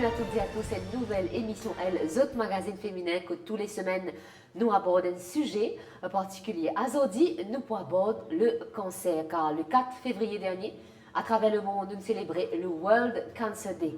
bienvenue à toutes et à tous à cette nouvelle émission Zot Magazine Féminin que tous les semaines nous abordons un sujet en particulier. Aujourd'hui, nous pour aborder le cancer car le 4 février dernier, à travers le monde, nous célébrons le World Cancer Day.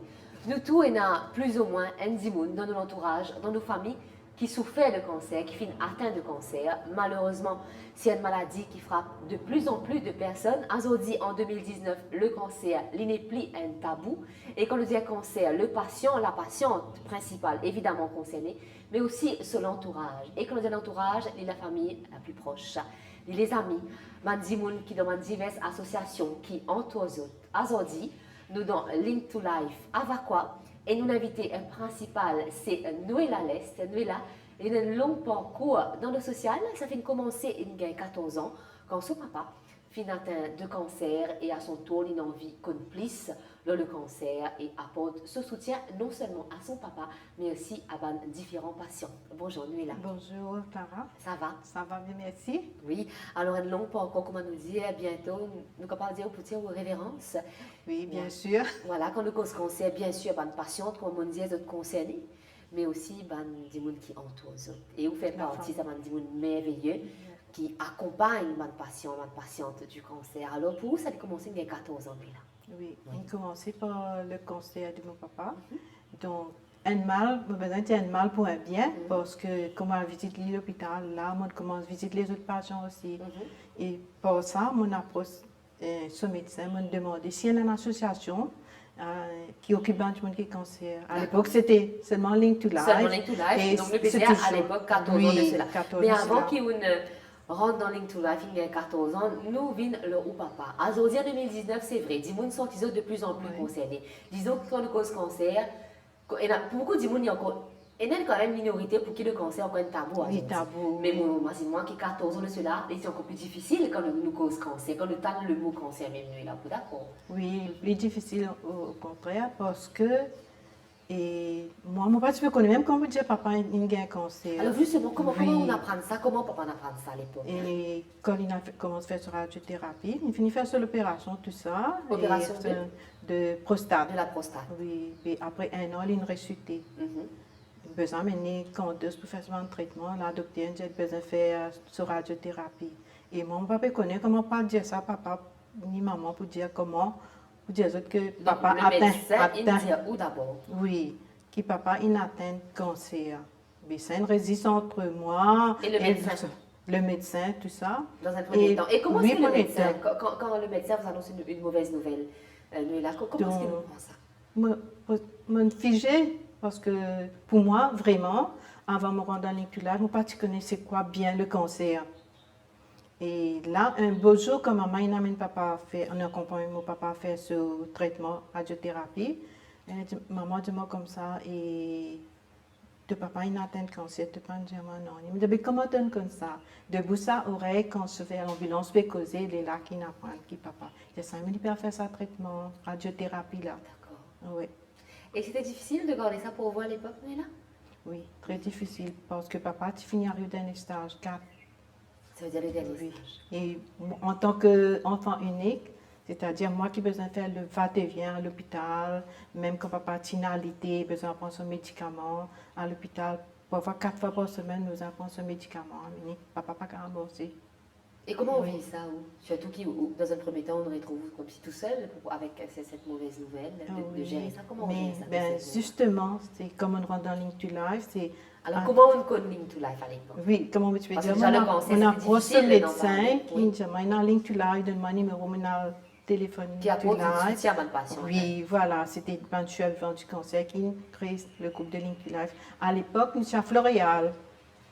Nous tous, on a plus ou moins un dimoun dans notre entourage, dans nos familles, qui souffrent de cancer, qui finissent atteints de cancer. Malheureusement, c'est une maladie qui frappe de plus en plus de personnes. Aujourd'hui, en 2019, le cancer, il n'est plus un tabou. Et quand on dit cancer, le patient, la patiente principale, évidemment concernée, mais aussi sur l'entourage. Et quand on dit l'entourage, c'est la famille la plus proche, les amis, mandimoun qui dans diverses associations qui entourent eux. Aujourd'hui, nous dans Link to Life, Avaqua. Et nous invité un principal, c'est Noéla Lest. Noéla, il a un long parcours dans le social. Ça fait commencer il y a 14 ans, quand son papa finit atteint de cancer et à son tour, il a envie qu'on plus le cancer et apporte ce soutien non seulement à son papa, mais aussi à différents patients. Bonjour Noéla. Bonjour Clara. Ça va? Ça va bien, merci. Oui, alors un long parcours, comment nous dire, bientôt, nous pouvons dire pour dire révérence. Oui, bien sûr. Voilà, quand nous cause cancer, bien sûr, les patientes, comme on disait, d'autres concernés, mais aussi des gens qui entourent eux. Et vous faites partie de des gens merveilleux qui accompagnent les patients, les patientes du cancer. Alors pour vous, ça a commencé il y a 14 ans déjà. Oui, on a commencé par le cancer de mon papa. Donc, un mal, un mal pour un bien, parce que comme on visite l'hôpital, là, on commence à visiter les autres patients aussi. Et pour ça, mon approche, ce médecin m'a demandé s'il y a une association qui occupe un monde qui est cancer. À l'époque, c'était seulement Link to Life. Seulement Link to Life, donc le PCR à l'époque 14 ans de cela. Mais avant qu'il rentre dans Link to Life, il y a 14 ans, nous venons le ou papa. Aujourd'hui, en 2019, c'est vrai, les gens sont de plus en plus concernés. Disons que quand on cause cancer, pour beaucoup de gens, il y a encore quand même une minorité pour qui le cancer est encore un tabou. Oui, tabou. Mais moi, c'est moi qui ai 14 ans de cela, et c'est encore plus difficile quand nous cause cancer, quand nous avons le mot cancer, même nous, là, d'accord? Oui, plus difficile au contraire, parce que et moi, mon père, tu connais même quand vous dites papa, il a un cancer. Alors justement, comment on apprend ça? Comment papa apprend ça à l'époque? Et quand il a commencé à faire sa radiothérapie, il finit faire sur l'opération, tout ça. Opération de prostate. De la prostate. Oui, et après un an, il a ressuscité. Il a besoin d'amener candeuse pour faire son traitement. La docteur a besoin de faire sa radiothérapie. Et moi, mon papa connaît comment pas dire ça, papa ni maman, pour dire comment. Vous dites que papa atteint. Il dit où d'abord? Oui, que papa il atteint cancer. Mais c'est une résistance entre moi et le médecin. Le médecin, tout ça. Dans un premier temps. Et comment c'est le médecin quand le médecin vous annonce une mauvaise nouvelle? Comment est-ce qu'il nous prend ça? Je me figé parce que pour moi, vraiment, avant de me rendre dans l'inculaire, je ne connaissais pas bien le cancer. Et là, un beau jour, quand maman amène papa fait, on accompagne mon papa à faire ce traitement radiothérapie, elle dit, maman, dis-moi comme ça, et de papa, il a atteint le cancer, tu peux dire non. Il me dit, mais comment tu comme ça? Debout ça, oreille, quand je vais à l'ambulance, je vais causer, il est là qui n'apprend, qui papa. Il dit, ça, il peut faire ça traitement, radiothérapie là. D'accord. Oui. Et c'était difficile de garder ça pour vous à l'époque, là? Oui, très difficile, parce que papa, tu finis à rue d'un stage 4. Ça veut dire le dernier stage. Et en tant qu'enfant unique, c'est-à-dire moi qui ai besoin de faire le va-et-vient à l'hôpital, même quand papa a tinalité, besoin de prendre son médicament à l'hôpital, parfois 4 fois par semaine, nous avons son médicament, papa n'a pas remboursé. Et comment on vit ça? Surtout dans un premier temps, on retrouve comme si tout seul, avec cette mauvaise nouvelle, de gérer ça. Comment on vit ça? Justement, c'est comme on rentre dans Link to Life, c'est... Alors, comment on connaît Link to Life à l'époque? Oui, comment tu peux dire? On a un médecin qui dit, il y a Link to Life, donne-moi un numéro, on a téléphone qui apporte du soutien à ma patient. Oui, voilà, c'était une vivant du cancer qui crée le groupe de Link to Life. À l'époque, nous sommes à Floréal.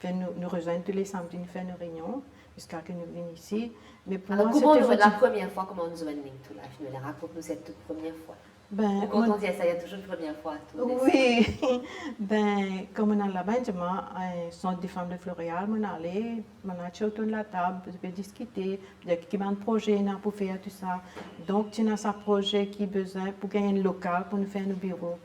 Nous rejoignons tous les samedis, nous faisons une réunion, jusqu'à ce que nous venions ici. Mais pour alors, moi, la première fois, comment nous avons Link to Life? Nous raconte-nous cette toute première fois. Quand on dit ça, il y a toujours une première fois. Oui, comme on a là-bas, un centre des femmes de Floréal, on allait, on a autour de la table, on peut discuter, il y a qui a un projet pour faire tout ça. Donc, tu as un projet qui a besoin pour gagner un local pour nous faire nos bureaux.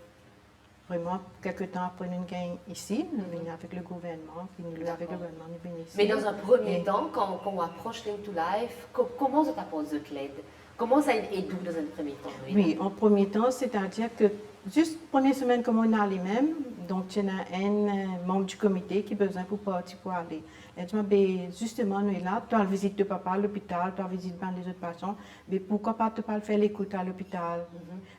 Vraiment, quelques temps après, nous gagnons ici, nous venons avec le gouvernement, puis nous avec le gouvernement, nous venons ici. Mais dans un premier temps, quand on approche Link to Life, comment ça t'apporte de l'aide? Comment ça est doux dans un premier temps? Oui, en premier temps, c'est-à-dire que juste première semaine comme on a les mêmes, donc il y a un membre du comité qui a besoin pour partir pour aller. Et je dis, justement, nous là, tu as la visite de papa à l'hôpital, tu as la visite des autres patients, mais pourquoi pas te pas faire l'écoute à l'hôpital?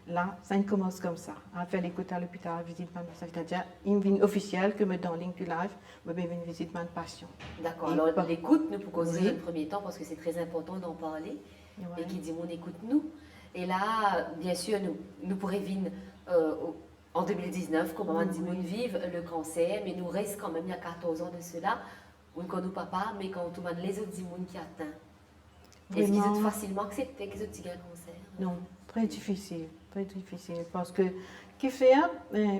Là, ça commence comme ça, à faire l'écoute à l'hôpital, visite de c'est-à-dire une vie officielle que me donne ligne du live, me bien une visite de patient. D'accord, alors l'écoute, nous pour causer Oui. dans le premier temps, parce que c'est très important d'en parler. Ouais. Et qui dit, on écoute-nous. Et là, bien sûr, nous pourrions vivre en 2019, comme maman dit, on vive le cancer, mais nous reste quand même, il y a 14 ans de cela, on ne connaît papa, mais quand on les autres dit qui atteint. Est-ce qu'ils ont facilement accepté qu'ils ont un cancer? Non, très difficile, parce que qui fait,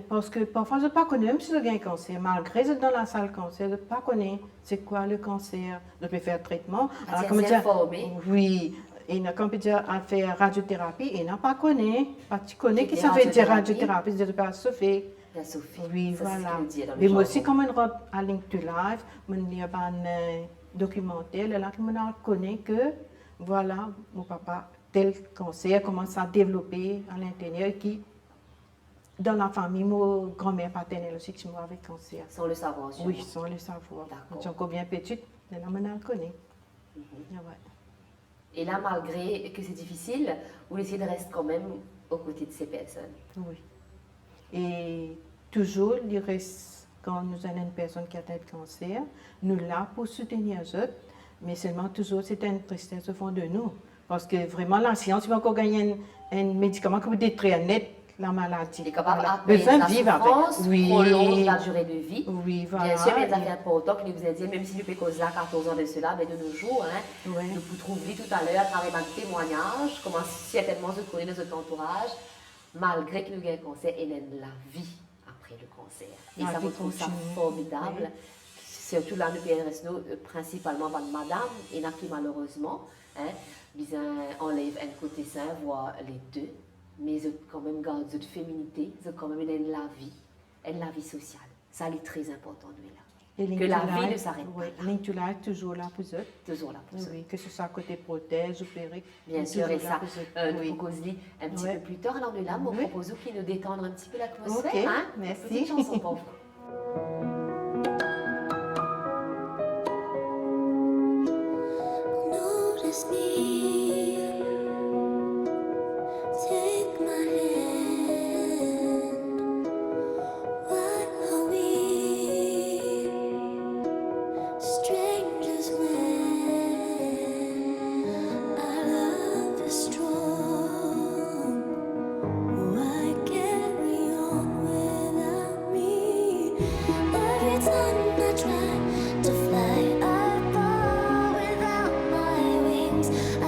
parce que parfois je ne pas connais même si j'ai un cancer, malgré que dans la salle cancer, je ne pas connais c'est quoi le cancer, je peux faire traitement. Alors, comme informé. Oui. Et quand on peut dire à faire radiothérapie, il n'a pas connu. Tu connais qui ça veut dire radiothérapie, c'est pas Sophie. La Sophie. Oui, ça, voilà. Mais moi aussi, comme une robe à Link to Life, je lis un documentaire, là, je connais que, voilà, mon papa, tel cancer commence à développer à l'intérieur, qui, dans la famille, mon grand-mère paternelle aussi, qui m'a avec cancer. Sans le savoir, sûrement. Oui, sans le savoir. Donc, encore bien petite, là, je le connais. Et là, malgré que c'est difficile, vous essayez de rester quand même aux côtés de ces personnes. Oui. Et toujours, il reste, quand nous avons une personne qui a un cancer, nous là pour soutenir les autres, mais seulement toujours, c'est une tristesse au fond de nous. Parce que vraiment, la science, il va encore gagner un médicament qui peut détruire net la maladie. Il est capable besoin de vivre avec. Prolonge la durée de vie. Oui, voilà. Bien sûr, il y a des affaires importantes que nous vous avez dit, même si nous peut causer 14 ans de cela, mais de nos jours, hein, nous vous trouver tout à l'heure à travers un témoignage, comment certainement se connaît dans notre entourage, malgré que nous avons un cancer, et même la vie après le cancer. Et ça, vous trouve ça formidable. Oui. Surtout là, nous PNRSNO, principalement avec madame, et qui malheureusement, hein, enlève un côté sain, voire les deux. Mais ils ont quand même gardé cette féminité, ils ont quand même la vie sociale. Ça, c'est très important, nous, là. Que la vie ne s'arrête pas. Oui, tu l'as toujours là pour eux. Toujours là pour eux. Oui, que ce soit côté prothèse ou périque. Bien sûr, et ça, nous proposons un petit peu plus tard. Alors, nous, là, nous proposons qu'il nous détende un petit peu l'atmosphère. Ok, hein? merci. Petite chanson pour vous. Notice me. Take my hand. What are we? Strangers when our love is strong. Why carry on without me? Every time I try to fly, I fall without my wings. I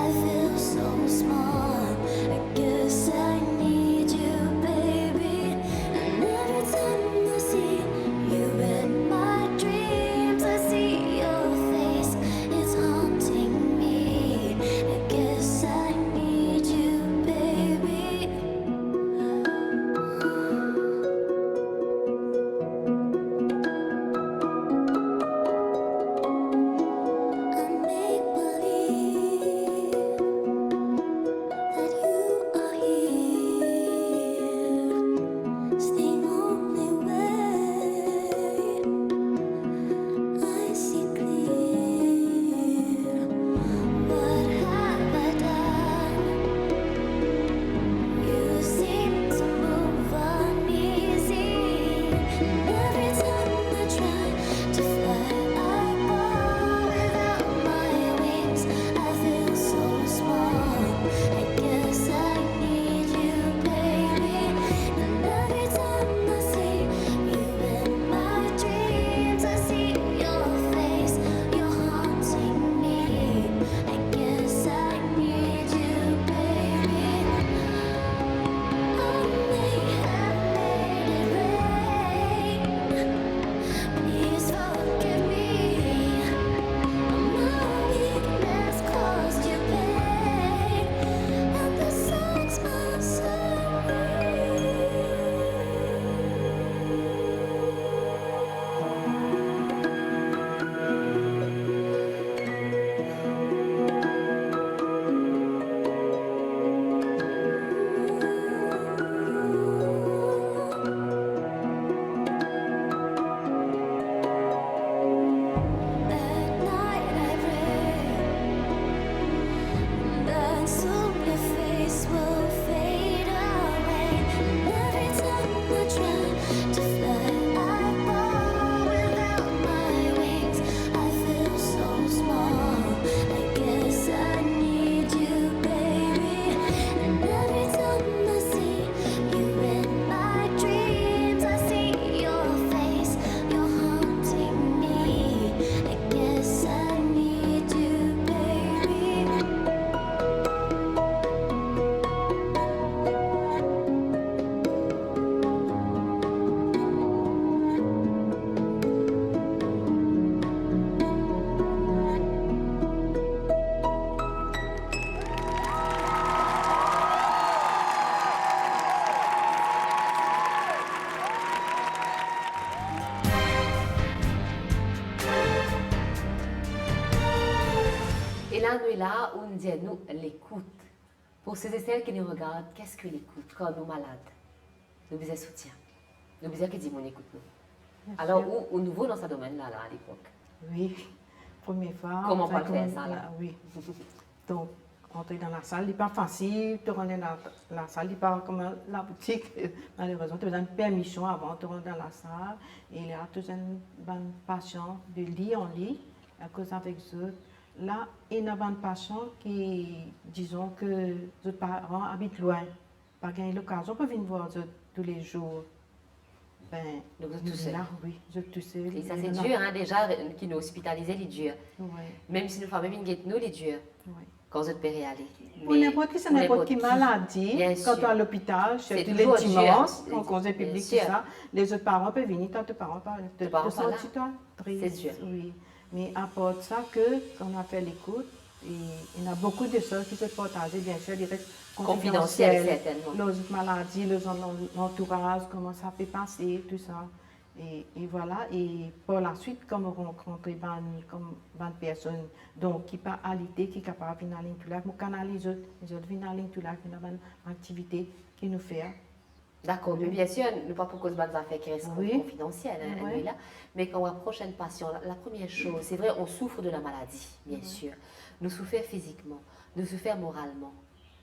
Maintenant, nous là, on dit nous l'écoute. Pour ceux et celles qui nous regardent, qu'est-ce que l'écoute quand nous malades? Nous besoin de soutien. Nous besoin que dit mon écoute nous. Bien Alors, sûr. où nouveau dans ce domaine-là, là, à l'époque? Oui, première fois. Comment enfin, pas le faire, ça, là? Oui. Donc, entrer dans la salle, il n'est pas facile. Te rendre dans la salle, il n'est pas comme la boutique. Malheureusement, tu as besoin de permission avant de rentrer dans la salle. Et il y a toujours une bonne patient de lit en lit, à cause avec eux. Là, il y a une bonne patient qui, disons que les parents habitent loin. Pas gagner l'occasion pour venir voir eux tous les jours. Ben, Donc, vous êtes tout seul. là, oui, je suis tout seul. Et ça, c'est dur, hein, déjà, qui nous hospitalisait, les durs. Oui, Même si nous faisons une guette, nous, les durs, oui. quand vous êtes péré aller. Pour Mais n'importe qui, c'est pour n'importe qui qui. maladie. Bien Quand tu sûr. es à l'hôpital, C'est chez tous toujours les dur. dimanches, en Bien conseil public, tout sûr. ça, les autres parents peuvent venir, tes parents Tes parents te pas là. sens-tu toi triste? C'est dur. Oui. Mais à part de ça, que quand on a fait l'écoute, il y en a beaucoup de choses qui se partagent, bien sûr, il reste Confidentiel, confidentiel. certainement. Les autres maladies, l'entourage, comment ça peut passer, tout ça. Et voilà, et par la suite, comme on rencontre une personne donc, qui pas alité, qui est capable de venir à l'intulac, on canalise les autres viennent à l'intulac, il y a une activité qui nous fait. D'accord, mais bien sûr, nous pas pour cause de bonnes affaires qui restent Oui. confidentielles, hein, Oui. nous, là. Mais quand on approche une patient, la première chose, c'est vrai, on souffre de la maladie, bien sûr. Nous souffrons physiquement, nous souffrons moralement.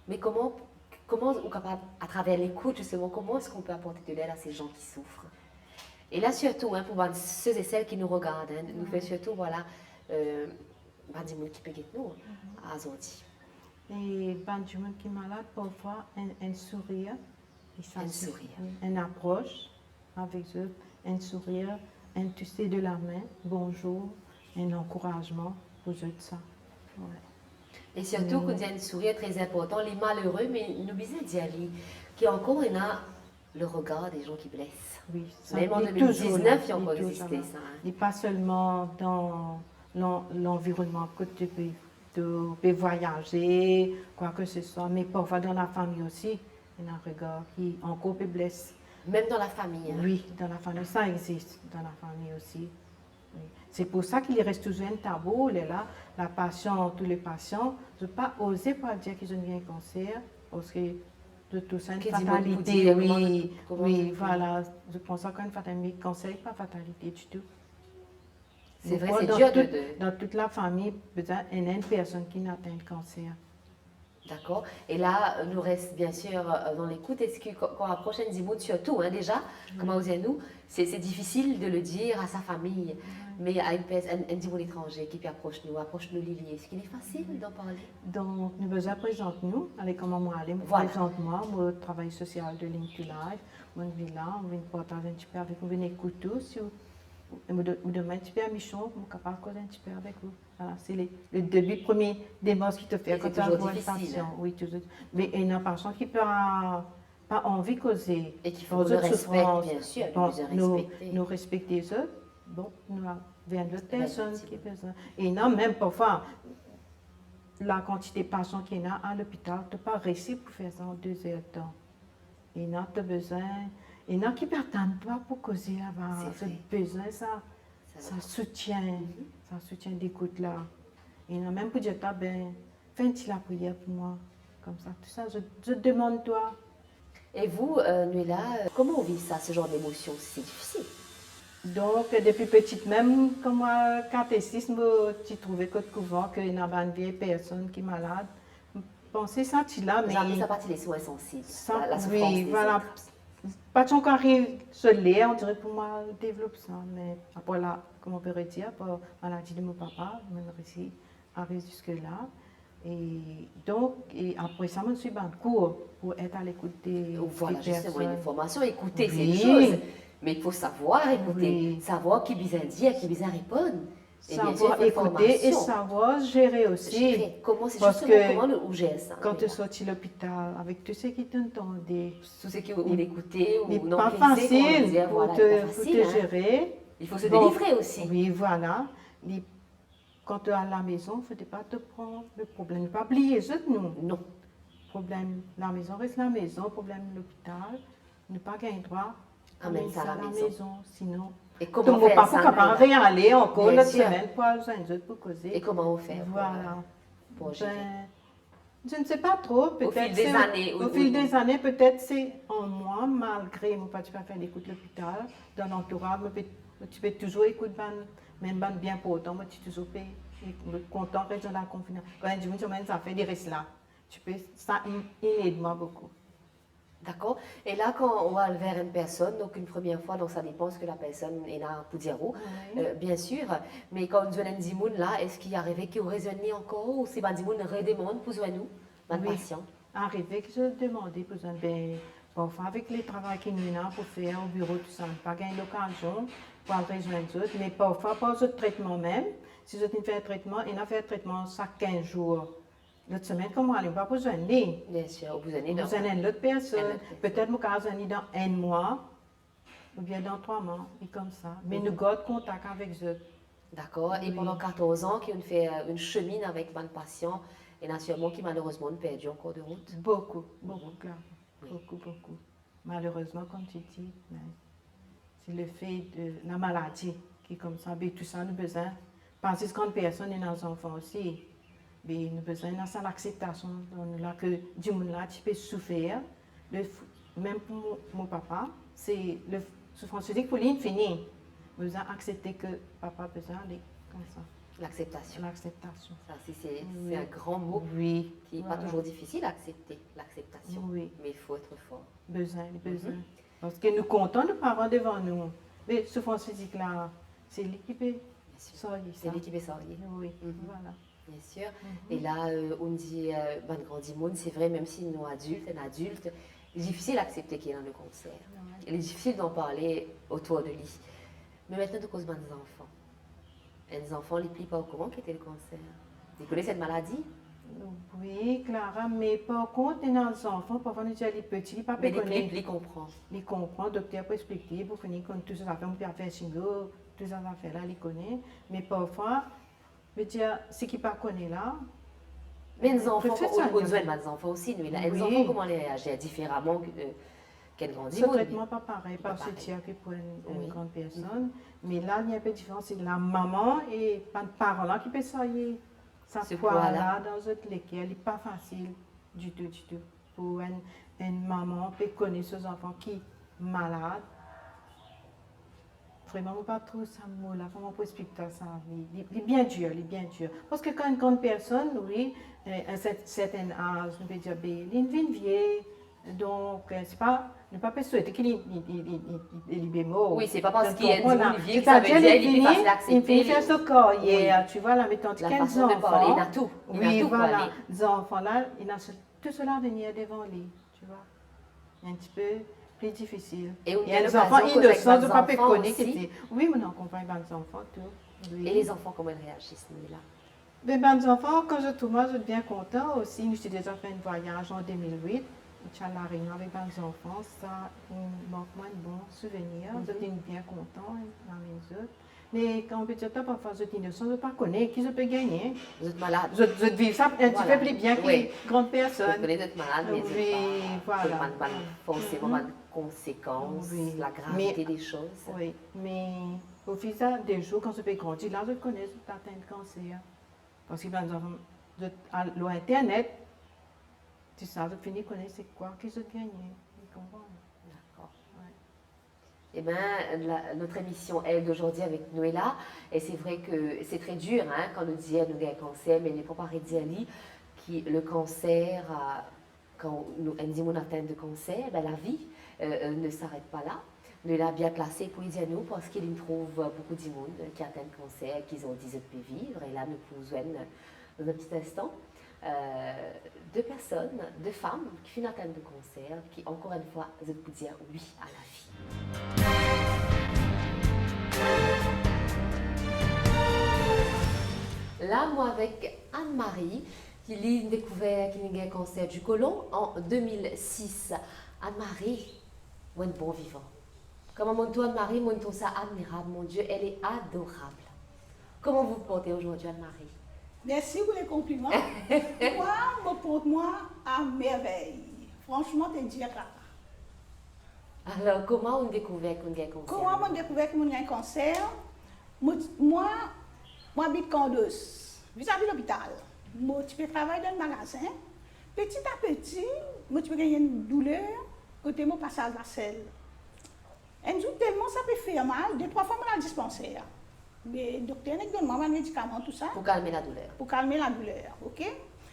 Mais comment on est capable, à travers l'écoute, justement, comment est-ce qu'on peut apporter de l'aide à ces gens qui souffrent? Et là, surtout, hein, pour ceux et celles qui nous regardent, hein, nous fait surtout, voilà, des gens qui peuvent être nous, à Azordi. Et ben, du monde qui est malade, parfois, un sourire, et ça Un suffit. sourire. Une approche avec eux, un sourire, un toucher de la main, bonjour, un encouragement pour eux de ça. Ouais. Et surtout, qu'on dit un sourire très important, les malheureux, mais nous disons dire qui encore il a le regard des gens qui blessent. Oui, ça Même en il est toujours 2019, là, il y a encore est toujours existé là. ça. hein. Et pas seulement dans l'environnement que tu peux voyager, quoi que ce soit, mais parfois dans la famille aussi, il y a un regard qui encore peut blesser. Même dans la famille. hein. Oui, dans la famille, ça existe, dans la famille aussi. Oui. C'est pour ça qu'il reste toujours un tabou, là, la patient, tous les patients, ne pas oser pas dire qu'ils ont eu un cancer, parce que de tout ça, une Qui dit fatalité, beaucoup dire, oui, comment- oui, voilà. Je pense qu'une fatalité, cancer n'est pas fatalité du tout. C'est vrai, c'est dans dur toute- de- Dans toute la famille, peut-être, il y a une personne qui n'a atteint le cancer. D'accord. Et là, nous reste bien sûr dans l'écoute. Est-ce que quand la prochaine Zimout, surtout, hein, déjà, comment vous dites nous, c'est difficile de le dire à sa famille, mais à une personne, un Zimout étranger qui approche nous Lily, est-ce qu'il est facile d'en parler? Donc, nous besoin présente nous, allez comment moi aller, Voilà. présente moi, mon travail social de Link to Life, mon villa, on vient partager un petit peu avec vous, on écoute tout, si vous demandez un petit peu à Michon, on est capable de causer un petit peu avec vous. Voilà, c'est le début, premier démarche qui te fait Et c'est toujours vois une difficile, patient. hein. Oui, toujours. Mais il y a une patient qui peut pas envie de causer. Et qu'il faut Aux le autres respect, souffrances. bien sûr, Bon, nous besoin nous, respecter. nous respecter les autres. Bon, nous avons d'autres Ouais, personnes qui effectivement. besoin. Et non, même parfois, la quantité de patients qu'il y a à l'hôpital, tu n'as pas réussi pour faire ça en 2 heures de temps. Il y en a tu as besoin. Il y en a qui ne t'attendent pas pour causer là-bas. C'est vrai. C'est besoin, ça Ça soutient d'écoute là. Il y en a même pour dire, ah ben, fais une petite la prière pour moi. Comme ça, tout ça, je demande toi. Et vous, Nuela, comment on vit ça, ce genre d'émotion? C'est difficile. Donc, depuis petite, même comme moi, catéchisme, tu trouvais que couvent qu'il y a une vieille personne qui est malade. Pensez ça, tu l'as, mais. Vous appelez ça partie des soins sensibles. Ça, la souffrance oui, des voilà. autres. Pas de encore arrive se lire, on dirait pour moi, développe ça. Mais après là, comme on peut dire, pour la maladie de mon papa, je me réussi à arriver jusque-là. Et donc, et après ça, je me suis en cours pour être à l'écoute des Voilà, justement, une personnes. information. Écouter, c'est une Oui. chose. Mais il faut savoir écouter, Oui. savoir qui bizarre dire, qui bizarre répondre. Et bien sûr, Savoir il faut écouter et formation. savoir gérer aussi. Gérer. Comment c'est Parce justement que comment on gère ça? Quand tu es sorti de l'hôpital, avec tout ce qui t'entendait, Tout ce qui ou l'écouter ou n'est non pas briser, comment facile dire, pour voilà, te, pas pour facile, te hein. gérer. Il faut se Bon, délivrer aussi. Oui, voilà. Quand tu es à la maison, il ne faut pas te prendre le problème. Ne pas oublier ça, nous. Non. Problème, la maison reste la maison. Problème, l'hôpital. Ne pas gagner droit. Amène ça à la maison. Sinon, Et tu comment ne faire pas ça? capable Nuela? rien aller encore Bien notre sûr. semaine pour aller aux autres pour causer. Et comment on fait? Voilà. pour gérer? Je ne sais pas trop. Au fil des années. Au fil des années, peut-être c'est en moi, malgré mon pas faire l'écoute de l'hôpital, dans l'entourage, tu peux toujours écouter, même bien pour autant, moi tu toujours peux content, raison de la confiance. Quand je dis, ça fait des restes là. Tu peux, ça aide moi beaucoup. D'accord. Et là, quand on va vers une personne, donc une première fois, donc ça dépend ce que la personne est là pour dire, bien sûr. Mais quand nous avons un dimoun là, est-ce qu'il y a arrivé qu'il aurait résonné encore ou c'est un dimoun redemande pour nous, notre patient? Arrivé que je demandais pour parfois avec les travaux qui nous ont pour faire au bureau, tout ça, pas gagner l'occasion pour rejoindre les autres, mais parfois pas ce traitement même. Si je fais un traitement, il a fait un traitement chaque 15 jours. L'autre semaine, comme on n'a pas besoin de lui. Bien sûr, vous avez une autre personne. Peut-être que vous avez dans un mois ou bien dans 3 mois, et comme ça. Mais nous gardons contact avec eux. D'accord. Et pendant 14 ans, qu'on fait une chemine avec un patient, et naturellement qui malheureusement nous perdu encore de route. Beaucoup, clair. Beaucoup. Malheureusement, comme tu dis, c'est le fait de la maladie qui est comme ça. Mais tout ça, nous avons besoin. Parce que quand personne et nos enfants aussi. Mais nous avons besoin de l'acceptation que du monde là, tu peux souffrir. Même pour mon papa, c'est le souffrance physique pour l'infini. Nous devons accepter que papa a besoin d'aller comme ça. L'acceptation. L'acceptation. Ça, c'est un grand mot qui n'est pas toujours difficile à accepter, l'acceptation. Oui. Mais il faut être fort. Besoin. Parce que nous comptons nos parents devant nous. Mais souffrance physique là, c'est l'équipe. C'est l'équipe sortie. Oui, voilà. Bien sûr. Et là, on dit, grand monde, c'est vrai, même si nous adultes, un adulte, il est difficile d'accepter qu'il est dans le cancer. Il est difficile d'en parler autour de lui. Mais maintenant, de cause des enfants. Les enfants, ils ne plient pas au courant qu'était le cancer. Ils connaissent cette maladie? Oui, Clara, mais par contre, les enfants, parfois, nous disons les petits, ils ne peuvent pas connaître. Ils comprennent. Ils comprennent, le docteur peut expliquer, pour finir, quand tout ça fait, on peut faire chingo, tout ça fait là, ils connaissent. Mais parfois, je veux dire, ce qu'ils ne connaissent là. Mais les enfants, on a besoin des enfants aussi. Les enfants, comment ils réagissent différemment qu'un grand Ce traitement n'est pas pareil, parce que tu as que pour une grande personne. Mais là, il y a un peu de différence. C'est la maman et pas de parents là qui peut s'ailler. Ça poids-là dans notre lesquels n'est pas facile du tout. Pour une maman peut connaître ses enfants qui sont malades. Vraiment, on ne pas trop ça mot-là. Comment on peut expliquer ça? Il est bien dur, Parce que quand une grande personne, oui, à un certain âge, on peut dire, il est vieille. Donc, c'est pas, ne pas souhaiter qu'il est mort. Oui, c'est pas parce qu'il y a une vie que ça veut dire qu'il est facile à accepter. Il fait ce corps, tu vois, là, mettons 15 enfants. Il a tout. Oui, voilà. Les enfants là, il a tout cela à venir devant lui, tu vois. Un petit peu plus difficile. Et les enfants innocents, ne pas connaître. Oui, mais on accompagne les enfants, tout. Et les enfants, comment ils réagissent, là? Les enfants, quand je trouve, moi, je suis bien content aussi. J'ai déjà fait un voyage en 2008. Je suis allée à La Réunion avec les enfants. Ça manque moins de bons souvenirs. Je suis bien content dans les autres. Mais quand on peut dire, parfois, je suis innocent, je ne pas connaître qui je peux gagner. Vous êtes malade. Je vis ça un petit peu plus bien qu'une grande personne. Vous connaissez être malade, mais voilà. Pas forcément de conséquences, la gravité des choses. Oui, mais au fil des jours, quand je peux grandir, là, je connais atteint le cancer. Parce que, par exemple, à l'Internet, tu sais, je finis de connaître c'est quoi que je gagne. D'accord. Eh bien, notre émission est d'aujourd'hui avec Noëlla. Et c'est vrai que c'est très dur quand nous disons nous avons un cancer, mais il n'est pas pareil dire le cancer, quand nous disons atteint de cancer, ben, la vie ne s'arrête pas là. Noëlla a bien classé pour dire nous parce qu'il trouve beaucoup de monde qui atteignent le cancer, qui ont 10 ans de vivre. Et là, nous pouvons dans un petit instant. 2 personnes, 2 femmes qui finissent atteindre de cancer, qui encore une fois, je peux dire oui à la vie. Là, moi, avec Anne-Marie, qui a découvert qu'il y a un cancer du côlon en 2006. Anne-Marie, moi, un bon vivant. Comment mon toi, Anne-Marie, moi, je ça admirable, mon Dieu, elle est adorable. Comment vous portez aujourd'hui, Anne-Marie? Merci pour les compliments. Moi, me porte-moi à merveille. Franchement, tu dis là. Alors, comment on découvert qu'on a un cancer? Comment on découvert qu'on a un cancer? Moi, j'habite Candos, vis-à-vis de l'hôpital. Moi, tu peux travailler dans le magasin. Petit à petit, moi, tu peux gagner une douleur côté mon passage à la selle. Un jour, tellement ça peut faire mal, 2-3 fois, on a le dispensaire. Mais le docteur n'a pas donné un médicament, tout ça, Pour calmer la douleur. pour calmer la douleur. Ok?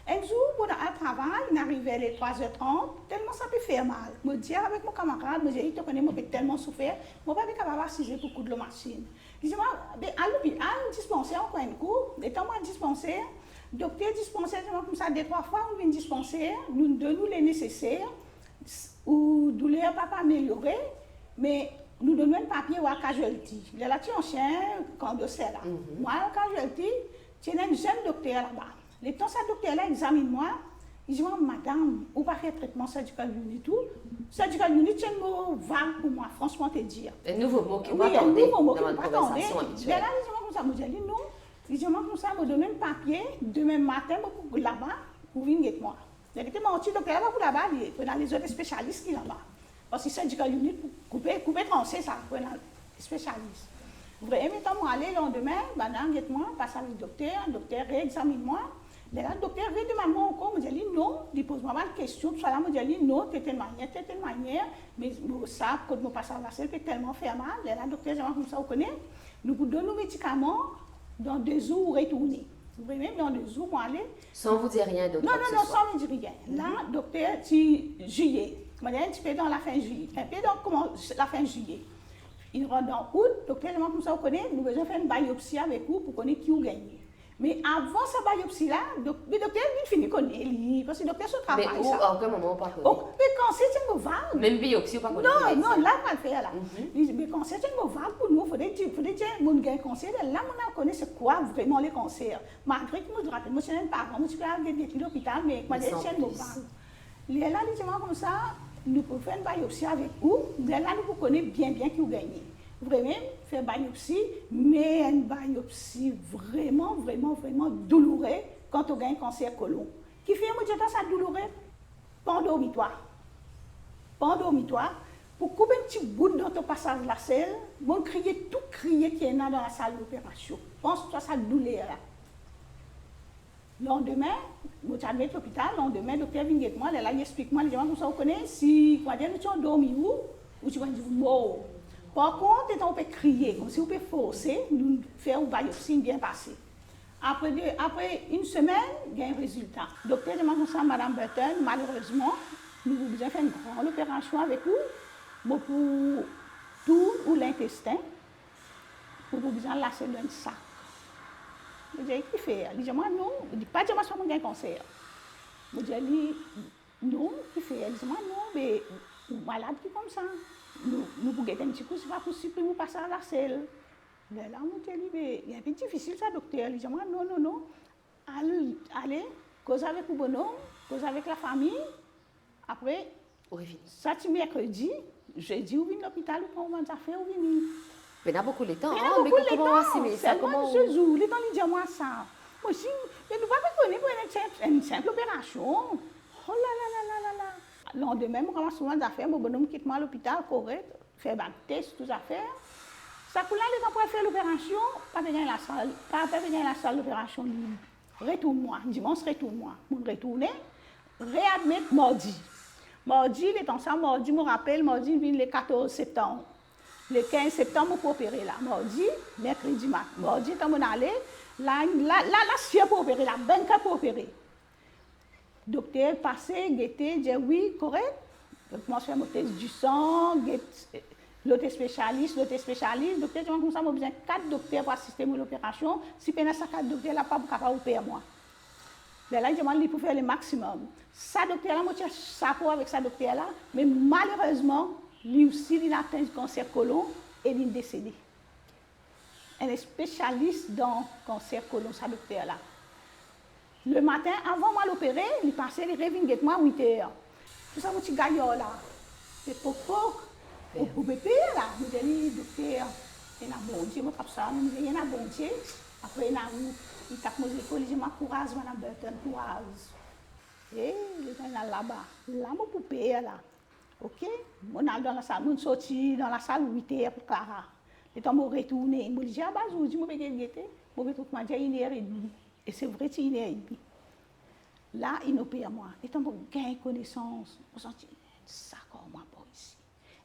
Un jour, pendant un travail, on arrivait les 3h30, tellement ça peut faire mal. Je me dis avec mon camarade, je me dis, tu connais, je peux tellement souffrir, je ne peux pas être capable d'assister pour coup de la machine. Je dis, à dispensaire, encore un coup, étant moi dispensaire, docteur dispensaire, comme ça, 2-3 fois, on vient dispensaire, nous donnons les nécessaires, ou douleur pas améliorer, mais nous donnons un papier ou un casualty. Là, tu es un chien, quand on sait là. Moi, un casualty, tu es un jeune docteur là-bas. Le temps que ce docteur-là examine-moi, il dit, madame, ou pas faire traitement surgical unit tout. Surgical unit, c'est un mot vague pour moi, franchement, te dire. Un nouveau mot qui Oui, va un attendre nouveau mot dans qui notre va attendre. conversation Là, habituelle. il dit, comme ça, je dis, non. Il dit, comme ça, me donne un papier, demain matin, pour là-bas, pour venir avec moi. Il dit, mon petit docteur là-bas, pour là-bas, il y a les autres spécialistes qui là-bas. Parce que surgical unit, pour couper, trancher ça, pour les spécialistes. Vraiment, moi, aller le lendemain, madame, dites-moi, passe avec le docteur réexamine-moi. Là, le docteur redemande encore, me dit non, il pose-moi une question, tout ça là, me dit non, de telle manière, mais ça, quand je passe à la selle, peut tellement faire mal. Là, le docteur, comme ça, vous connaissez, nous vous donnons nos médicaments, dans 2 jours, retourner. Vous voyez, même dans 2 jours, moi, aller. Sans vous dire rien d'autre. Non, que ce non, soit. sans me dire rien. Là, docteur, c'est juillet. Je me dis un petit peu dans la fin juillet. Un peu dans la fin juillet. Il rentre en août, docteur, comme ça, vous connaissez, nous devons faire une biopsie avec vous pour connaître qui vous gagne. Mais avant cette biopsie-là, le docteur, il finit de connaître, parce que le docteur, son Mais travail, où, ça. en quel moment on parle de Oh, mais quand c'est une vague. même biopsie ou pas Non, non, là, on va le faire là. Mhm. Mais quand c'est une vague pour nous, il faudrait dire, mon gars cancer, là, on connaît c'est quoi vraiment les cancers. Malgré que je me rappelle, moi, je suis un parent, je suis allé à l'hôpital, mais moi, Mais c'est sans une plus. vague. Là, les gens comme ça, nous pouvons faire une biopsie avec vous. Là, nous connaissons bien qui vous gagnez. Vraiment, faire biopsie, mais une biopsie vraiment douloureuse quand on gagne cancer colon. Qui fait, moi, je dis ça douloureux, pas endormitoire. Pas endormitoire. Pour couper un petit bout dans ton passage de la selle, bon crier, tout crier qui est là dans la salle d'opération. Pense-toi ça douleur là. Lendemain, je suis à l'hôpital, lendemain, le docteur vient avec moi, là, il explique-moi, il dit, comment ça vous connaissez, si, quoi dire, tu as dormi ou tu vas dire, mort. Par contre, on peut crier, comme si on peut forcer, nous faire une biopsie bien passée. Après 1 semaine, il y a un résultat. Le docteur demande ça à Mme Burton, malheureusement, nous avons besoin de faire une grande opération avec vous, pour tout ou l'intestin, pour vous besoin de lasser dans un sac. Je dis, qui fait? Il dit, moi, non. Il dit, pas dire, moi, je suis un cancer. Je dis, non, qui fait? Il dit, moi, non, mais malade qui comme ça. Nous pouvons un petit coup, c'est pas possible pour nous passer à la selle. Mais là, on dit, mais il est un peu difficile, ça, docteur. Il dit, moi, non. Allez, cause avec le bonhomme, cause avec la famille. Après, ça, c'est mercredi, jeudi, on vient à l'hôpital, on prend des affaires, on vient. Mais il y a beaucoup de temps. Mais Mais comment on va assimiler ça? Comment Comment ce jour, les temps, ils disent moi ça. Moi aussi, mais nous ne pouvons pas connaître pour une simple opération. Oh là. Le lendemain, je commence souvent des affaires, mon bonhomme quitte moi à l'hôpital, correct, faire des tests, toutes les affaires. Ça pour là, les temps pour faire l'opération, pas venir la salle d'opération libre. Retourne-moi, dimanche, retourne-moi. Je retourne, réadmettre mardi. Mardi, les temps ça, mardi, je me rappelle, mardi, il vient le 14 septembre. Le 15 septembre, on peut opérer là. Mardi, mercredi, mardi, quand on allait, là, c'est pour opérer, la banque pour opérer. Docteur passé, guetté, dit oui, correct. Donc, moi, je fais mon test du sang, l'autre spécialiste. Docteur, dit comme ça, j'ai besoin de 4 docteurs pour assister à l'opération. Si pendant ces 4 docteurs, là, pas capable d'opérer moi. Là, il demande pour faire le maximum. Ça, docteur, là, moi, je ça pour avec ça, docteur, là, mais malheureusement, lui aussi, il a atteint le cancer colon et il est décédé. Elle est spécialiste dans le cancer colon, ça, docteur, là. Le matin, avant moi l'opérer, il passait, il revient avec moi à 8 heures. Tout ça, mon petit gaillard, là. C'est pour bébé, là. Je dis, docteur, il y a un bon Dieu, je ça, il y a un bon Dieu. Après, il tape mon épaule, il dit, ma courage, madame Burton, courage. Et il est là-bas. Là, mon poupée, là. OK? On est dans la salle, on sorti dans la salle 8 heures pour Clara. Et quand on retourne, je me dis, ah bah, je dis, je vais guetter. Je vais tout manger 1h30. Et c'est vrai, c'est 1h30. Là, il opère moi. Et tant que gagne connaissance, on sent un sac en moi pour ici.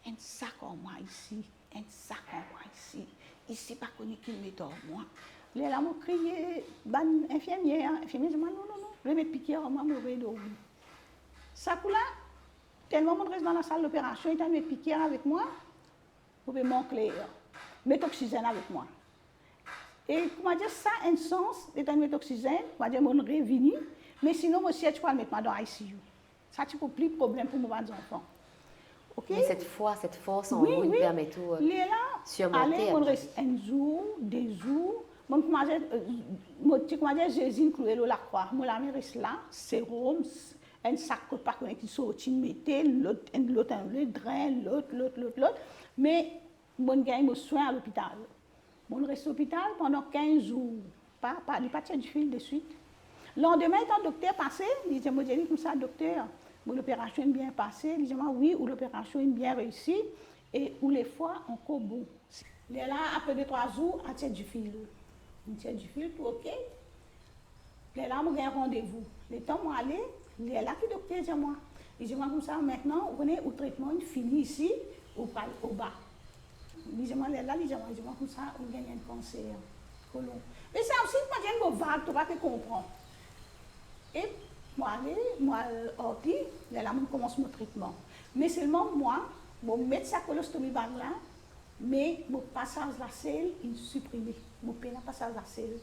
Un sac en moi ici. Un sac en moi ici. Ici, pas connu qui me dort moi. Là, je crié, ban infirmière. Infirmière dit, non, non, non. Je vais mettre piqûre en moi, je vais dormir. Ça, là, tellement je reste dans la salle d'opération, il a mis piqûre avec moi. Vous pouvez m'encler, mettre oxygène avec moi. Et comment dire, ça a un sens, étant mettre oxygène, comment dire, mon revenu, mais sinon, monsieur, tu peux mettre moi dans l'ICU. Ça, tu peux plus de problème pour moi, des enfants. OK? Mais cette force en Oui, vous, oui. nous permet tout Il est là, surmonter. allez, on reste un jour, deux jours. Mon comment dire, Jésus cloué la croix. Mon ami reste là, sérum, un sac que pas qui sorti, mettez l'autre, le drain, l'autre. Mais mon gars, me soigne à l'hôpital. Mon reste à l'hôpital pendant 15 jours. Il pas du fil de suite. Le lendemain, quand le docteur passé, il disait, moi, j'ai dit comme ça, docteur, l'opération est bien passée. Il disait, oui, ou l'opération est bien réussie. Et ou les fois, encore bon. Il est là, après 2-3 jours, à tirer du fil. Il tire du fil, tout OK. Il est là, moi, j'ai un rendez-vous. Le temps, moi, aller, il est là que le docteur dit moi. Il dit, moi, comme ça, maintenant, vous connaissez, le traitement, il finit ici, au bas. Il dit, moi, là, il dit, moi, comme ça, on gagne un cancer. Colon. Mais c'est aussi, moi, j'ai une vague, tu vas te comprendre. Et moi, ordi, là, on commence mon traitement. Mais seulement moi, je mets sa colostomie là, mais mon passage la selle, il est supprimé. Mon peine à passage la selle.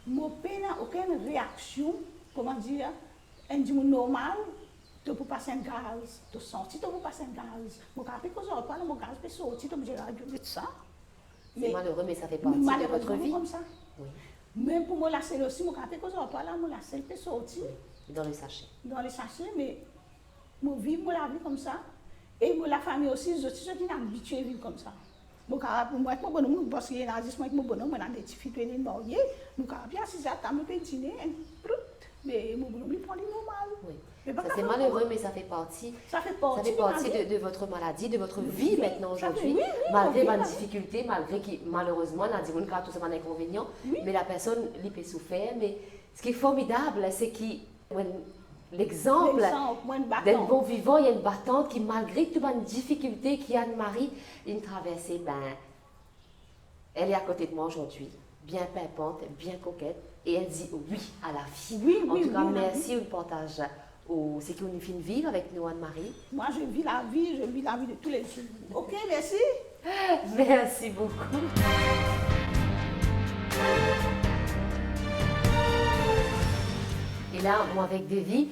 Mon peine n'a aucune réaction, comment dire, un du normal, tu peux passer un gaz, tu sens, tu peux passer un gaz. Mon cas, quand je reprends mon gaz, tu peux sortir, tu peux dire, ça. C'est malheureux, mais ça fait partie de votre vie. Comme ça. Oui. Même pour moi, la selle aussi, mon café, quand je reprends là, la selle peut sortir. Oui. Dans le sachet. Dans les sachets, mais moi, vivre la vie comme ça. Et moi, la famille aussi, je suis habituée à vivre comme ça. Moi, pour moi, avec mon bonhomme, parce qu'il y a un avec mon bonhomme, on a des petits filles, des mariés. Nous, quand bien, si ça table, on peut dîner, mais mon bonhomme, il prend du normal. Oui. Mais Ça, c'est malheureux, mais ça fait partie. Ça fait partie de votre maladie, de votre vie maintenant aujourd'hui. Oui, malgré ma difficulté, malgré que malheureusement, on a dit qu'on a tous un inconvénient, mais la personne peut souffrir. Mais ce qui est formidable, c'est que l'exemple d'un bon vivant, il y a une battante qui, malgré toute une difficulté qu'il y a de Marie, une traversée, elle est à côté de moi aujourd'hui, bien pimpante, bien coquette, et elle dit oui à la vie. En tout cas, merci du partage. C'est qu'on finit de vivre avec nous, Anne-Marie. Moi, je vis la vie de tous les jours. OK, merci. Merci beaucoup. Et là, moi, avec Devi,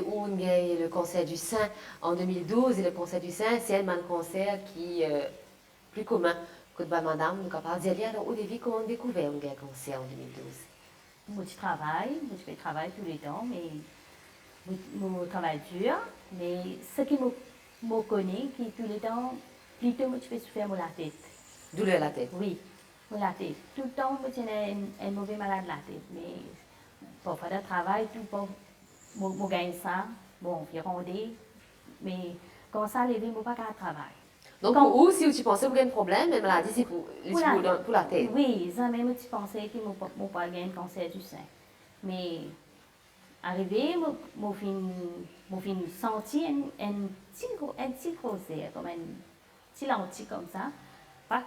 où on a eu le cancer du sein en 2012, et le cancer du sein, c'est un cancer qui est plus commun que madame. Nous avons parlé alors, où Devi, comment on a découvert un cancer en 2012? Moi, je fais travail tous les temps, mais mon travail dur. Mais ce qui me connaît, qui tous les temps, plutôt, je fais souffrir la tête. Douleur à la tête? Oui, la tête. Tout le temps, je suis un mauvais malade de la tête. Mais pour faire le travail, tout pour je gagne ça, bon, je rondé. Mais quand ça arrive, je ne peux pas faire travail. Donc, pour vous, si tu pensais que vous avez un problème, la maladie, c'est pour la tête? Oui, ça même, tu pensais que je ne pas gagner un cancer du sein. Mais, arrivé, je senti un petit cancer, comme un petit lentille comme ça. Pas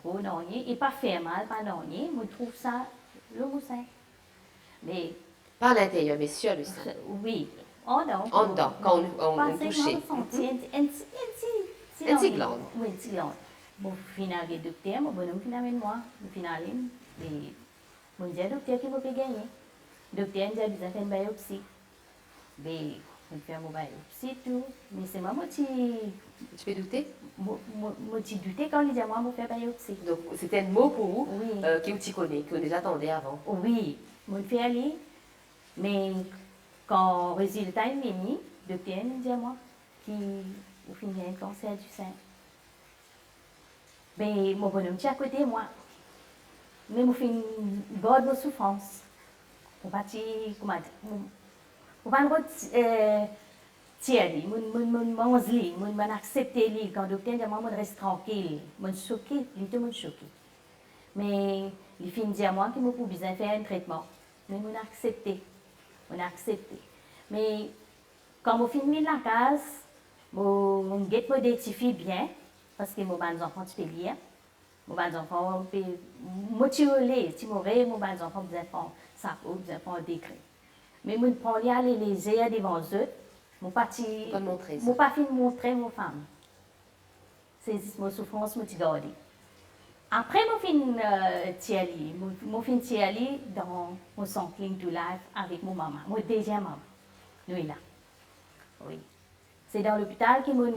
gros, non, et pas fait mal, pas non, je trouve ça le sein. Mais, pas à l'intérieur, mais sur le sein. Oui, en dedans. En dedans, quand on touche. Un petit glande. Oui, un petit glande. Bon, finalement, le docteur, mon bonhomme, finalement, moi, finalement, mon dit docteur qui va gagner. Le docteur a besoin de faire une biopsie. Mais, on fait une biopsie, tout. Mais c'est moi qui. Tu peux douter? Moi, j'ai douté quand il dit à moi, je faire une biopsie. Donc, c'était un mot pour vous oui. qui connaît, qu'on déjà attendait avant. Oui, je fais aller. Mais, quand le résultat est venu, le docteur dit à moi, au final, un cancer du sein. Mais mon bonhomme est à côté de moi. Mais je fais garde de souffrance. On va dire, comment dire, on va tirer, on va accepter quand le docteur dit à moi, je reste tranquille, je suis choquée, je suis choquée. Mais il finit dire à moi qu'il me besoin de faire un traitement. Mais je accepté. on a accepté. Mais quand on finit la case, on get m'identifier bien, parce que mon ban enfants tu peux lire, mon ban enfants peut motiver, tu m'aurais mon ban enfants besoin de ça ou besoin de décret. Mais mon prend y aller les airs devant eux, mon parti, Pas montrer ça. mon pas fin montrer mon femme. C'est mon souffrance me garder. Après mon fin tiali, mon fin tiali dans mon sampling to life avec mon maman, mon deuxième maman. Nous là. Oui. C'est dans l'hôpital que mon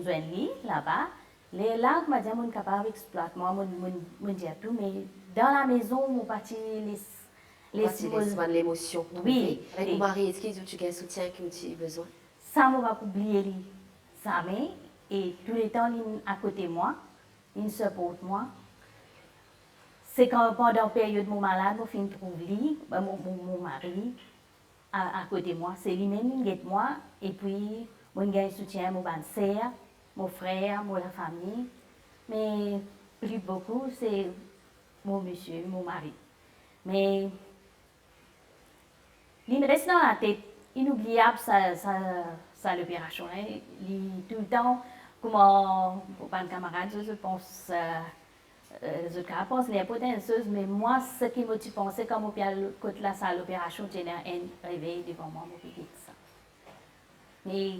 joint là-bas. Les là, m'a dit mon capable exploiter moi mon dire tout, mais dans la maison mon parti l'émotion. Oui. Avec mon mari, est-ce que tu as un soutien que tu as besoin? Ça ne va pas oublier ça mais et tout le temps il à côté de moi, il supporte moi. C'est quand pendant la période mon malade, mon fin trouve lui, mon mari à côté de moi, c'est lui-même qui aide moi et puis mon gars soutient mon sœur, mon frère, la famille, mais plus beaucoup c'est mon monsieur, mon mari. Mais il me reste dans la tête, inoubliable ça l'opération. Hein. Tout le temps, comment, pour pas de camarade, je pense, je pense les potentieuses, mais moi, ce qui me pensais quand je la salle l'opération, j'ai un réveil devant moi, mon petit ça. Mais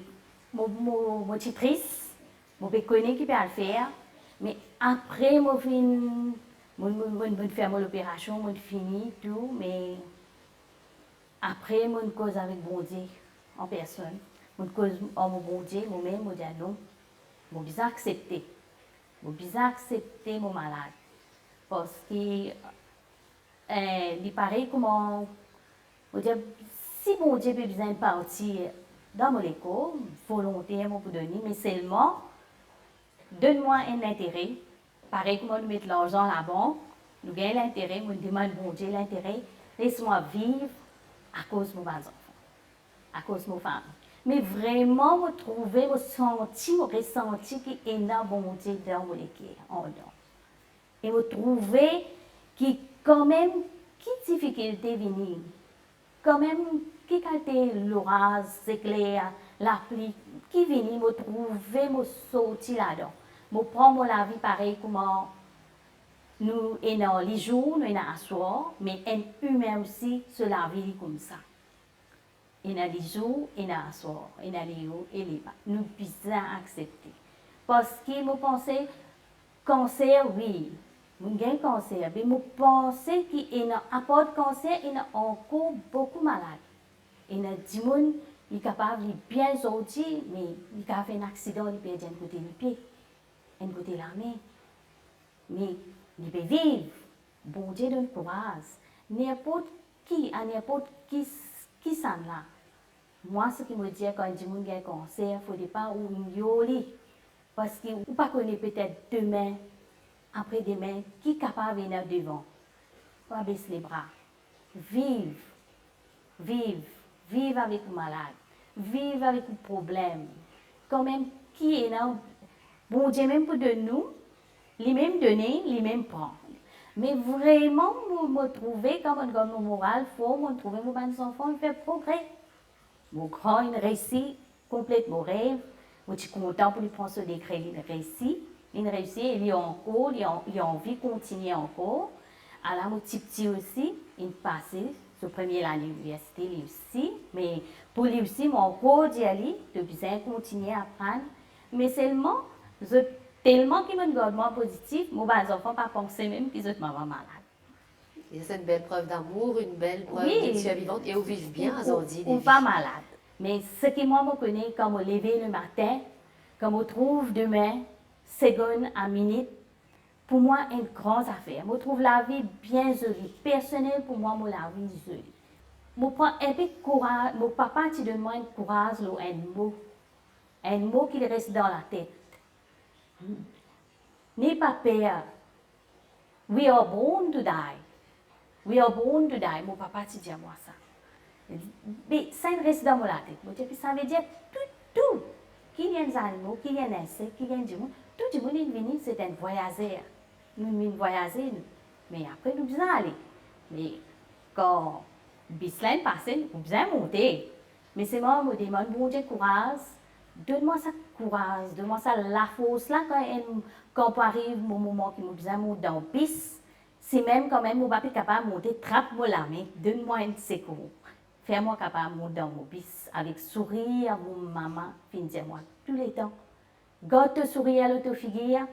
mon suis triste, je connais qui peut le faire, mais après, je fais l'opération, je finis tout, mais après, je cause avec bon Dieu en personne. Je cause mon bon Dieu, moi-même, je dis non. Je suis accepté. Je suis accepté mon malade. Parce que, il paraît comment, je dis, si mon Dieu a besoin de partir dans mon école, volontairement pour donner, mais seulement, donne-moi un intérêt. Pareil comme nous mettons l'argent à la banque, nous gagnons l'intérêt, nous demandons bon Dieu l'intérêt, laisse-moi vivre à cause de mes enfants, à cause de mes femmes. Mais vraiment, me trouver, me sentir, me ressentir qu'il y a une bon Dieu dans mon équipe, en dedans. Et me trouver qui, quand même, qui difficulté venir, quand même, qui qualité l'orage, éclair, la pluie, qui vient me trouver, me sortir là-dedans. Me prendre la vie pareil comment nous et dans les jours, nous et dans la soir, mais un humain aussi se la vie comme ça. Et dans les jours, et dans la soir, et dans les hauts et les bas. Nous puissions accepter. Parce que je pensais, cancer, oui, nous avons cancer, mais je pensais qu'il y a un part de cancer, il y a encore beaucoup de malades. Et il y a des gens qui sont capables de bien sortir, mais ils ont fait un accident, ils perdent un côté du pied, un côté de la main. Mais ils peuvent vivre. Bon Dieu donne courage. N'importe qui s'en là. Moi, ce qui me dit quand je dis que un cancer, il ne faut pas oublier. Parce que vous ne connaissez pas peut-être demain, après-demain, qui est capable de venir devant. Pas baisser les bras. Vive. Vive. Vive avec le malade. Vive avec le problème. Quand même, qui est là, bon Dieu même pour de nous, les mêmes donner, les mêmes prendre. Mais vraiment, me trouver comme un moral fort, me trouver mes enfants, ils font progrès. Mon grand, il réussit complètement rêve. Je suis content pour lui prendre ce décret, il réussit. Il réussit, il est encore, il a envie de continuer encore. Alors, mon petit aussi, il passe ce premier à l'université, lui aussi. Mais pour lui aussi, mon encore d'y aller, de bien continuer à apprendre. Mais seulement, tellement qu'il me garde moi positif, mes enfants ne pas penser même qu'ils sont maman malade. Et c'est une belle preuve d'amour, une belle preuve Oui. de vivante et où vivent bien, Azordi. Ou pas malade. Mais ce que moi me connais, quand je me lève le matin, quand je me trouve demain, seconde à minute, pour moi, une grande affaire. Je trouve la vie bien jolie. Personnelle, pour moi, la vie jolie. Je prends un peu de courage. Mon papa, tu donnes moi un courage, un mot qui reste dans la tête. N'aie pas peur. We are born to die. We are born to die. Mon papa, tu dis à moi ça. Mais ça reste dans la tête. Ça veut dire tout. Qu'il y ait des animaux, qu'il y ait des insectes, qu'il y ait du monde. Tout le monde est venu, c'est un voyageur. Nous venons voyager, mais après nous devons aller. Mais quand bis là, passé, ou bien monter. Mais c'est moi, je me demande, bon Dieu, courage. Donne-moi ça courage, donne-moi ça la force là quand arrive mon moment qui me besoin monter dans le bis. C'est même quand même, je ne suis pas capable de monter, trappe-moi la main, donne-moi un secours. Fais-moi capable de monter dans mon bis avec sourire, mon maman, fin dire-moi tous les temps. Garde te sourire, le te figure.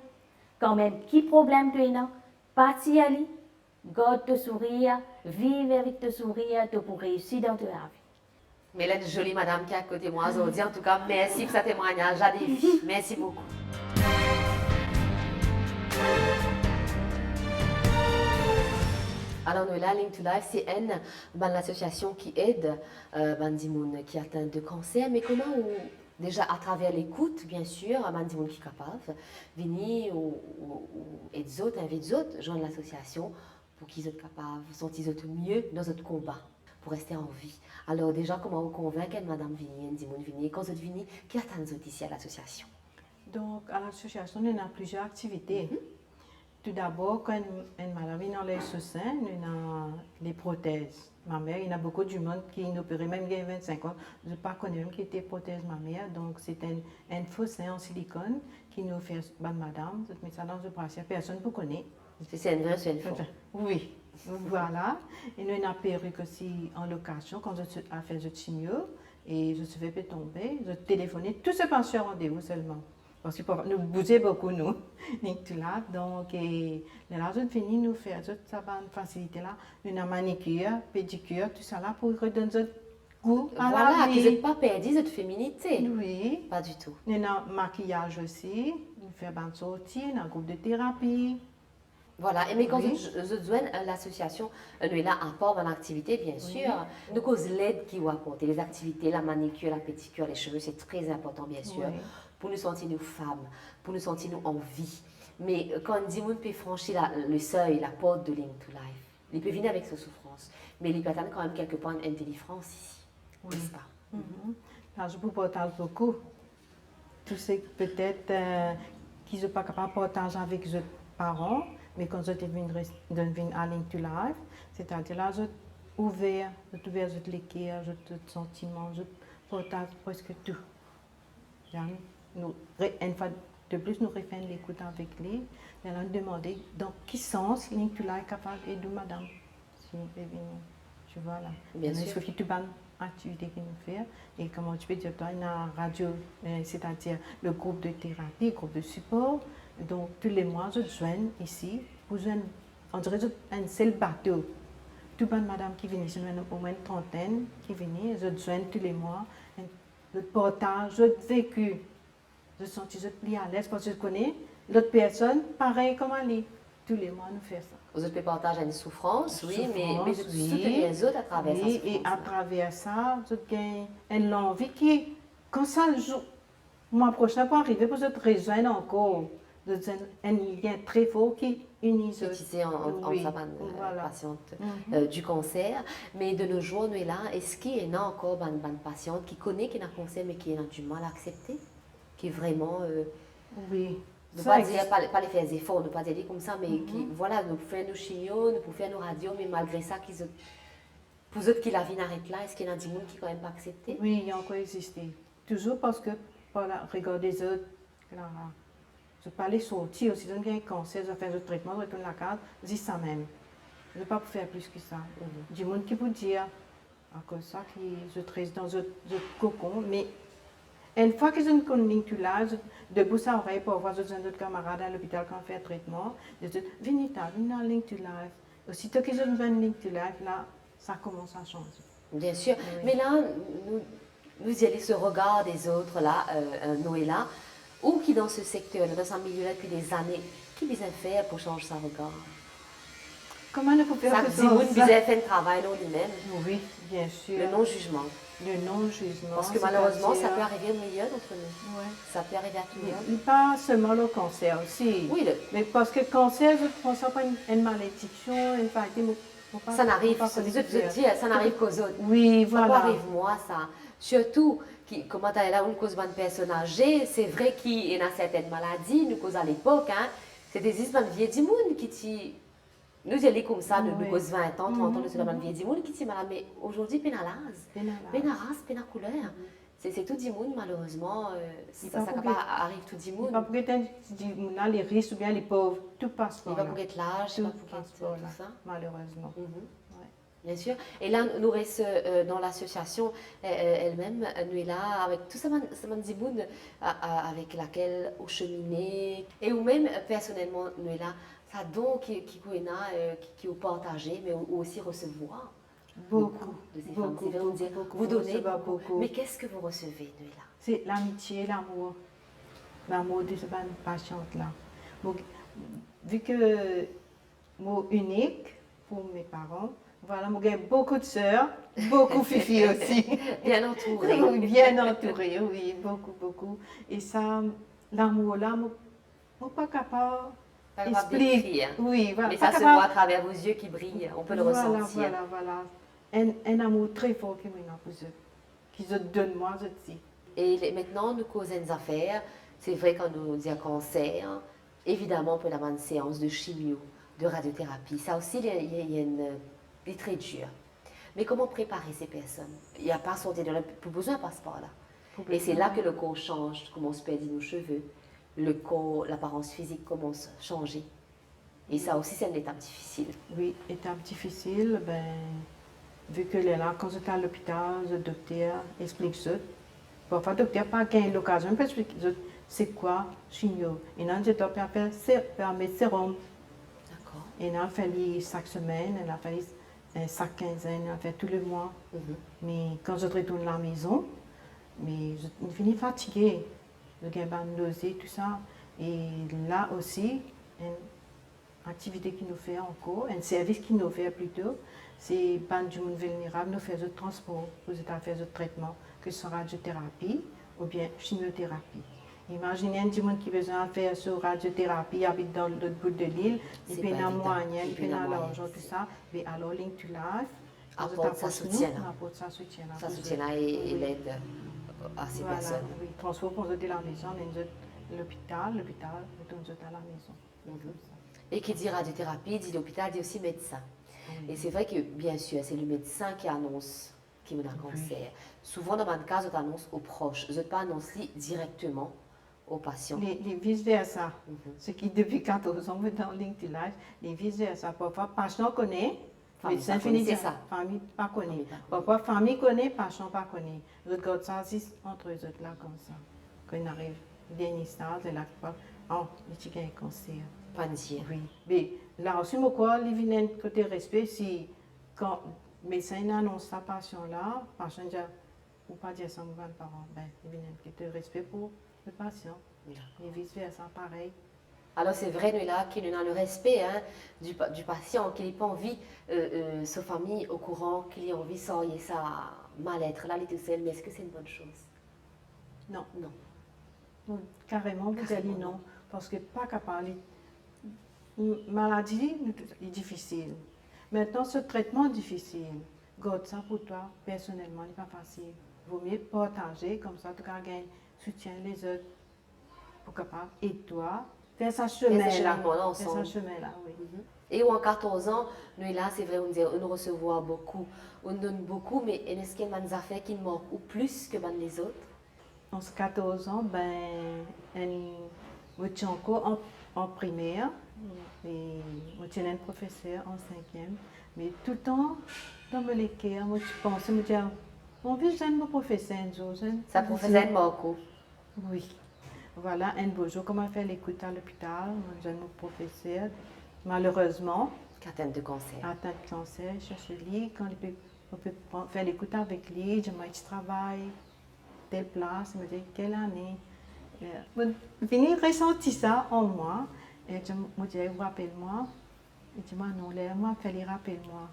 Quand même, qui problème tu es là? Parti aller, garde te sourire, vive avec te sourire, tu pour réussir dans ta vie. Mais là, une jolie madame qui est à côté de moi aujourd'hui. En tout cas, merci pour ce témoignage. J'adore. Merci beaucoup. Alors, nous, là, Link to Life, c'est une association qui aide les gens qui atteignent de cancer. Mais comment, déjà à travers l'écoute, bien sûr, les gens qui sont capables, venir ou aider les autres, inviter les autres, joindre l'association pour qu'ils soient capables, sentir mieux dans notre combat, pour rester en vie. Alors, déjà, comment vous convaincre Madame Vigny, Vigny, quand vous êtes Vigny, qui attend les autres ici à l'association? Donc, à l'association, nous avons plusieurs activités. Tout d'abord, quand une maladie dans les sous-seins, nous avons les prothèses. Ma mère, il y a beaucoup de monde qui nous opérait, même il y a 25 ans. Je ne sais pas connaître même qui était prothèse ma mère. Donc, c'est un faux sein en silicone qui nous fait, madame, je mets ça dans le bracelet, personne ne vous connaît. C'est une vraie, c'est une faux. Oui, voilà. Et nous avons une perruque aussi en location quand je fais le chimio. Et je suis fait tomber, je téléphonais, tout se passe sur rendez-vous seulement. Parce que nous bougeons beaucoup, nous. Donc, et là, je finis, nous faire ça une facilité là. Nous avons manicure, pédicure, tout ça là pour redonner notre goût à Voilà, la que vie. vous n'êtes pas perdu cette féminité. Oui. Pas du tout. Nous avons maquillage aussi, nous faisons une sortie, un groupe de thérapie. Voilà, et mais quand Oui. vous joignez l'association, nous là apport dans l'activité, bien sûr. Nous cause l'aide qui vous apporte, les activités, la manicure, la pédicure, les cheveux, c'est très important, bien sûr, Oui. pour nous sentir nous femmes, pour nous sentir nous en vie. Mais quand on dit qu'on peut franchir le seuil, la porte de Link to Life, il peut venir avec sa souffrance, mais il peut attendre quand même quelque part une délivrance ici, n'est-ce pas? Là, je vous partage beaucoup. Tout ce que peut-être qu'ils ne sont pas capables de partager avec leurs parents, mais quand je viens à Link to Life, c'est-à-dire là, je ouvert les cœurs, je sentiments, je partage presque tout. Une fois de plus, nous refaisons l'écoute avec lui. Nous allons demander dans quel sens Link to Life est capable d'aider madame. Si vous pouvez venir. Tu vois là. Bien sûr. Il y a une activité qu'il nous fait. Et comment tu peux dire, toi, une radio, c'est-à-dire le groupe de thérapie, le groupe de support. Donc, tous les mois, je joigne ici, pour joindre, on dirait un seul bateau. Tout le monde, madame, qui vient ici, nous avons au moins une trentaine qui viennent, je joigne tous les mois, je partage, je vécu. Je sens que je suis plus à l'aise parce que je connais l'autre personne, pareil comme elle. Tous les mois, nous faisons ça. Vous autres partagez une souffrance, oui, mais vous Souffrance, soutenez les autres à travers ça. oui, et à travers ça, je gagne une envie qui, quand ça, le mois prochain, pour arriver, pour se rejoindre encore, un lien très fort qui unit. Qui tissé en Oui, sa voilà. patiente du cancer. Mais de nos jours, nous est là, est-ce qu'il y en a encore une patiente qui connaît qu'il a un cancer, mais qui a du mal à accepter? Qui est vraiment... Oui. ne Ça pas existe. dire, pas les faire des efforts, ne pas dire comme ça, mais qui, voilà, nous faisons nos chignots, nous pouvons faire nos radios, mais malgré ça, pour eux qui la vie n'arrête là, est-ce qu'il y en a des gens qui ne quand même pas accepté? Oui, il y a encore existé. Toujours parce que, voilà, regarder les autres, là, je ne peux pas les sortir. Si j'ai un cancer, je fais un traitement, je retourne à la case, je dis ça même. Je ne peux pas faire plus que ça. Du monde qui peut dire, à cause de ça, que je reste dans un cocon, mais une fois que je ne connais plus là, de bouche à oreille pour voir d'autres camarades à l'hôpital quand on fait un traitement, je dis, venez dans Link to Life. Aussitôt que je viens Link to Life, là, ça commence à changer. Bien sûr. Oui. Mais là, nous y allons ce regard des autres, là, Noëlla, ou qui dans ce secteur, dans ce milieu-là depuis des années, qui besoin faire pour changer son regard? Comment ne faut faire Ça que dit, nous ça? besoin faire un travail dans lui-même, Oui, bien sûr. le non-jugement. Le non-jugement. Parce que malheureusement, ça c'est-à-dire- peut arriver au milieu d'entre nous. Ouais. Ça peut arriver à tout le monde. Il pas seulement le cancer aussi. Oui, Mais parce que le cancer, je prends ça pas une malédiction, une maladie. ça n'arrive, ça n'arrive qu'aux autres. Oui, Ça voilà. arrive moi, ça. Surtout, comment tu là, on cause de personnes âgées, c'est vrai qu'il y a certaines maladies, nous cause à l'époque, hein, c'est des vieilles du monde qui Nous allons comme ça, nous Oui. cause 20 ans, 30 ans, nous sommes dans le vieil du monde qui dit malade, mais aujourd'hui, pénalase, pénaras, pénacouleur. C'est tout du monde, malheureusement. Ça pas ça pour pas arrive tout du Il monde. va pour être les riches ou bien les pauvres, tout passe Il par va là. pour être l'âge, il Tout va pour passe être par tout là, ça. malheureusement. Mhm. Ouais. Bien sûr. Et là, nous restons dans l'association elle-même. Nous est là avec tout ça, dit monde avec laquelle au cheminer. Et ou même, personnellement, nous est là. Ça donc qui au partager, mais aussi recevoir Beaucoup, de ces femmes. beaucoup, C'est vrai, on dit, beaucoup, vous donnez recevoir beaucoup. beaucoup. Mais qu'est-ce que vous recevez, nous est là? C'est l'amitié, l'amour. L'amour de cette patiente-là. Donc, vu que moi unique pour mes parents, voilà, moi j'ai beaucoup de sœurs, beaucoup fifi aussi. Bien entouré. Oui, bien entourée, oui, beaucoup, beaucoup. Et ça, l'amour-là, moi pas capable Pas grave d'expliquer. d'écrire. Oui, voilà. Mais pas ça se capable- voit à travers vos yeux qui brillent. On peut le ressentir. Voilà. Un amour très fort que moi, pour eux. Qu'ils se donnent moi aussi. Et maintenant, nous causons des affaires. C'est vrai quand nous disons cancer, évidemment, on peut avoir une séance de chimio, de radiothérapie. Ça aussi, il y a des traits durs. Mais comment préparer ces personnes? Il n'y a pas sorti de là, pour besoin passe par là. Et c'est là que le corps change, commence à perdre nos cheveux, le corps, l'apparence physique commence à changer. Et ça aussi, c'est une étape difficile. Oui, étape difficile, ben, vu que là, quand j'étais à l'hôpital, le docteur explique ça. Parfois, le docteur n'a pas gagné l'occasion d'expliquer c'est quoi chimio. Et là, j'ai dois faire un sérum. D'accord. Et il a fallu chaque semaine, il a fallu chaque quinzaine, il a fait tous les mois. Mhm. Mais quand je retourne à la maison, mais je finis fatiguée. Je gagne pas de nausée, tout ça. Et là aussi, une activité qui nous fait encore, un service qui nous fait plutôt, c'est pas du monde vulnérable, nous faisons le transport, nous faisons le traitement, que ce soit radiothérapie ou bien chimiothérapie. Imaginez un monde qui a besoin de faire sur radiothérapie, habite dans l'autre bout de l'île, il C'est peut pas en évident. moyen, il Il peut peut en en moyen. l'argent, tout ça. Mais alors, Link to Life, Apporte sa soutien. apporte sa soutien. Ça soutient-là et l'aide à ces Voilà, personnes. oui. Transport pour de la maison, l'hôpital, retourne à la maison. Mhm. Et qui dit radiothérapie, dit l'hôpital, dit aussi médecin. Oui. Et c'est vrai que, bien sûr, c'est le médecin qui annonce qu'il a un cancer. Souvent, dans le cas, on annonce aux proches. Je ne pas annoncer directement aux patients. Les vice-versa. Mhm. Ce qui, depuis 14 ans, dans Link to Life, les vice-versa. Parfois, patient connaît, Famille médecin pas connaît, finit c'est ça. famille pas connaît. Famille pas connaît. Parfois, famille connaît, patient pas connaît. Je regarde ça aussi entre eux autres là, comme ça. Quand il arrive, dernier stade, c'est là qu'il parle, oh, il a un cancer. Pas de dire. Oui, mais là aussi, moi, quoi, il vient côté respect, si quand le médecin annonce sa patient-là, le patient dit, ou pas dire ça, mon parent, ben, il vient côté respect pour le patient. Et vice-versa, pareil. Alors c'est vrai, nous là, qu'il a le respect du patient, qu'il n'ait pas envie, sa famille au courant, qu'il ait envie de sortir sa mal-être. Là, il est tout seul, mais est-ce que c'est une bonne chose? Non, Non. non, carrément, vous Carrément, allez non, parce que pas qu'à parler. Maladie est difficile. Maintenant, ce traitement est difficile. Garde ça pour toi, personnellement, il n'est pas facile. Il vaut mieux partager, comme ça, tu gagnes soutien les autres. Pour capable, et toi, faire sa chemin là. cheminement-là Faire ensemble. sa chemin là, oui. Et en 14 ans, nous là, c'est vrai, on dit, on recevoir beaucoup, on donne beaucoup, mais est-ce qu'il y a des affaires qui manquent ou plus que les autres? En 14 ans, ben, je suis encore en primaire, et je suis un professeur en 5e, mais tout le temps, dans mon école, moi, je pense, je me dis, on veut jeune mon professeur un jour. Ça professeur Marco. Oui. Voilà, un beau jour, comme on fait l'écoute à l'hôpital, mon jeune mon professeur, malheureusement, Atteinte de cancer. atteint de cancer, cherche lui, quand on peut faire l'écoute avec lui, je me dis, travail, telle place, il me dit, quelle année? Je finis ressentir ça en moi, et je me dis, rappelle-moi, et je dis, non, moi, fallait rappelle-moi.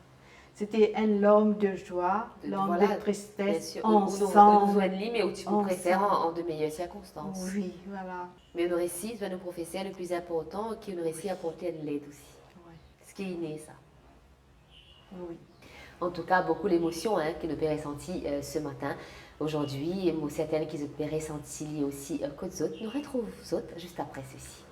C'était une larme de joie, larme Voilà, de bien tristesse, sûr. On ensemble. besoin de lui, mais où tu vous préfères Ensemble. en de meilleures circonstances. Oui, voilà. Mais on réussit, c'est nos professeurs le plus important, qui nous réussit à apporter de l'aide aussi. Ouais. Ce qui est inné, ça. Oui. En tout cas, beaucoup d'émotions que nous avons ressenties ce matin. Aujourd'hui, moi, certaines qui ont ressenties aussi qu'aux autres. Nous retrouvons vous autres juste après ceci.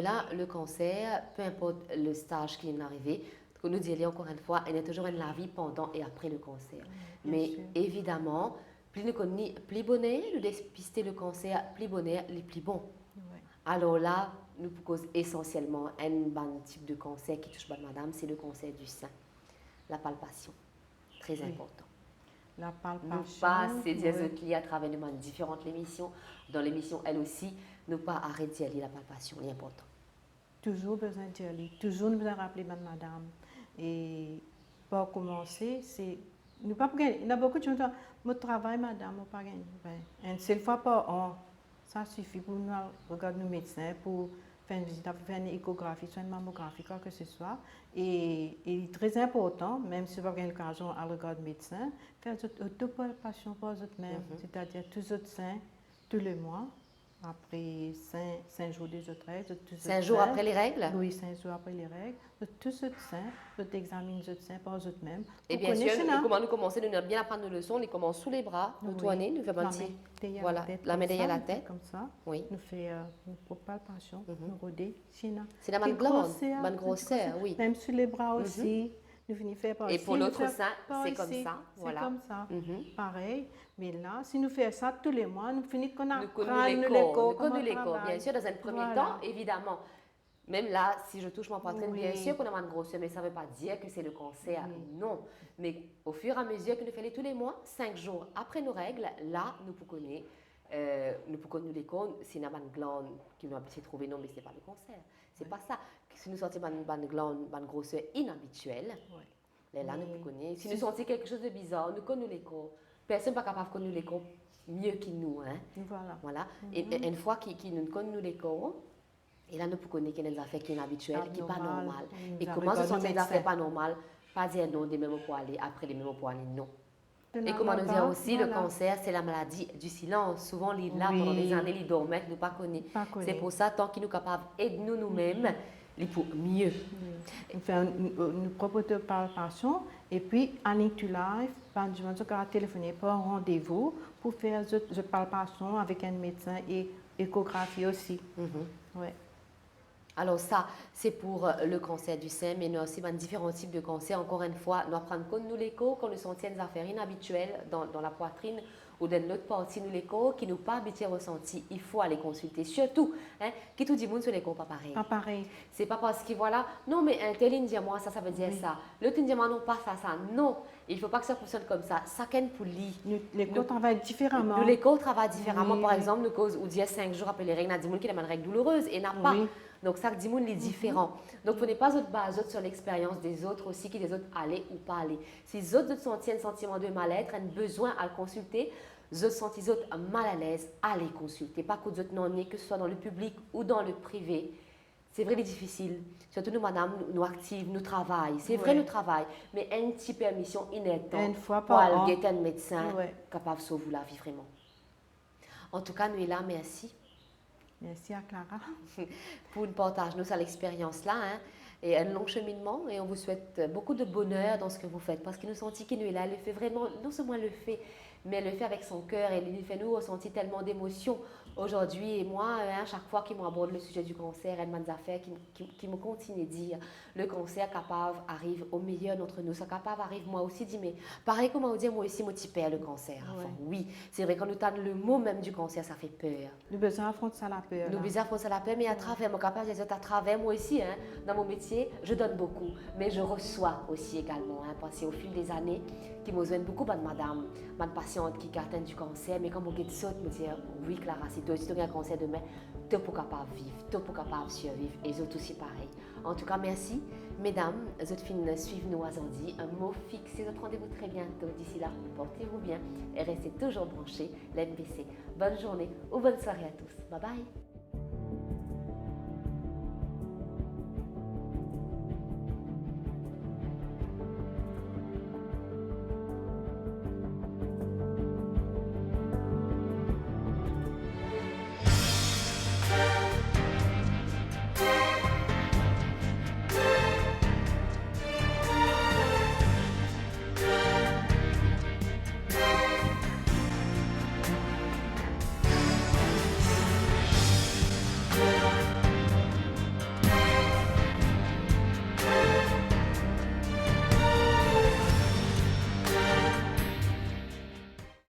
là, le cancer, peu importe le stage qui est arrivé, comme nous disons encore une fois, il y a toujours une la vie pendant et après le cancer. bien Mais sûr. évidemment, plus nous connaissons, plus bonheur, nous dépister le cancer, plus bonheur, les plus bons. Ouais. Alors là, nous causons essentiellement un bon type de cancer qui touche madame, c'est le cancer du sein, la palpation. Très Oui. important. La Nous palpation. pas c'est des ouais. autres liés à travers nos différentes émissions. Dans l'émission, elle aussi, nous pas arrêter la palpation, c'est important. Toujours besoin de dire, toujours nous besoin de rappeler madame. Et pour commencer, c'est. Nous pas gagner. Il y a beaucoup de gens qui disent, mon travail, madame, on pas gagner. Une seule fois par an, ça suffit pour nous regarder nos médecins, pour faire une visite, pour faire une échographie, soit une mammographie, quoi que ce soit. Et il est très important, même si vous avez l'occasion à regarder médecin, faire une autopalpation pour eux-mêmes, c'est-à-dire tous autres seins, tous les mois, après 5 jours des autres règles. 5 jours après les règles? Oui, 5 jours après les règles. Tous autres seins, vous examinez les autres seins par eux-mêmes. Et bien sûr, comment nous commencer, nous avons bien apprendre nos leçons, on les commence sous les bras, nous tourner, nous faisons un petit. Voilà, la main derrière la tête. Comme ça. Oui. Nous faisons une palpation, nous rodons. C'est la main grande grosseur, oui. Même sur les bras aussi. Nous finissons faire par Et ici, pour nous l'autre faire sein, par c'est comme ici. ça, C'est voilà. comme ça. Pareil. Mais là, si nous faisons ça tous les mois, nous finissons qu'on Nous apprend connaissons l'écho, bien sûr, dans un premier Voilà. temps, évidemment. Même là, si je touche ma poitrine, Oui. bien sûr qu'on a une grosseur, mais ça ne veut pas dire que c'est le cancer, non. Mais au fur et à mesure que nous faisons tous les mois, 5 jours après nos règles, là, nous pouvons connaître. Nous pouvons connaître l'écho, c'est une glande qui nous a habitué trouver, non, mais ce n'est pas le cancer. C'est pas ça. Si nous sortons une glande, une grosseur inhabituelle, là, nous pouvons connaître. Si nous sentons quelque chose de bizarre, nous connaissons l'écho. Personne n'est pas capable de connaître l'écho mieux que nous. Hein? Voilà. Et une fois qu'il nous connaît l'écho, et là, nous pouvons connaître qu'il y a des affaires qui sont inhabituelles, qui ne sont pas normales. Et comment ce sont des affaires pas normales? Pas dire non, des mêmes pour aller, après les mêmes pour aller, non. Et comment nous dire aussi, le cancer, c'est la maladie du silence. Souvent, il est là pendant des années, il dormait, nous pas connaît. C'est pour ça, tant qu'il nous capable d'aider nous-mêmes, il pour mieux. On fait une propre palpation et puis en live, je vais téléphoner pour un rendez-vous pour faire une palpation avec un médecin et échographie aussi. Ouais. Alors ça, c'est pour le cancer du sein, mais nous aussi différents types de cancers. Encore une fois, nous apprenons compte nous l'écho quand nous sentons des affaires inhabituelles dans la poitrine ou dans l'autre partie nous l'écho qui nous pas habitués ressenti. Il faut aller consulter. Surtout, hein, qui tout dit monde sur l'écho pas pareil. Pas pareil. C'est pas parce qu'il voilà, non mais un tel dit moi ça veut dire ça. L'autre dit moi non pas ça. Non, il faut pas que ça fonctionne comme ça. Ça qu'est pour lui. L'écho travaille différemment. Nous l'écho travaille différemment. Oui, Par exemple, nous cause ou dit 5 jours après les règles, nous dit qu'il a une règle douloureuse et n'a pas. Oui. Donc, ça dit est différent. Donc, vous n'êtes pas basé sur l'expérience des autres aussi, qui des autres aller ou pas aller. Si les autres sentent un sentiment de mal-être, un besoin à le consulter, les autres sentent les autres mal à l'aise, allez consulter. Pas que les autres n'en aient, que ce soit dans le public ou dans le privé. C'est vrai, c'est difficile. Surtout nous, madame, nous actives, nous travaillons. C'est vrai, nous travaillons. Mais une petite permission inattendu. Une fois pour par an. aller guetter un médecin capable de sauver la vie, vraiment. En tout cas, nous sommes là, merci. Merci à Clara. Pour nous partager nous l'expérience-là. Hein, et un long cheminement. Et on vous souhaite beaucoup de bonheur dans ce que vous faites. Parce que nous sentons qu'il est là. Elle le fait vraiment, non seulement elle le fait, mais elle le fait avec son cœur. Et il fait nous ressentir tellement d'émotions aujourd'hui. Et moi, à chaque fois qu'il m'aborde le sujet du cancer, elle m'a des affaires qui me continue de dire le cancer capable arrive au meilleur d'entre nous. Ça capable arrive moi aussi, dit mais pareil comme on dit, moi aussi, moi, tu perds le cancer. Enfin, oui, c'est vrai, quand nous avons le mot même du cancer, ça fait peur. Nous besoin affronter ça la peur. Nous besoin affronter ça la peur, mais à travers mon capable, à travers moi aussi, hein, dans mon métier, je donne beaucoup, mais je reçois aussi également. Hein, parce qu'au fil des années, qui me joignent beaucoup de madame, de patiente qui atteint du cancer, mais quand je saute, me dire oui, Clara, si tu as un cancer demain, tu n'es pas capable de vivre, tu n'es pas capable de survivre, et les autres aussi pareil. En tout cas, merci, mesdames, les autres filles suivent nous aujourd'hui. Un mot fixe, et notre rendez-vous très bientôt. D'ici là, portez-vous bien et restez toujours branchés, l'NBC. Bonne journée ou bonne soirée à tous. Bye bye.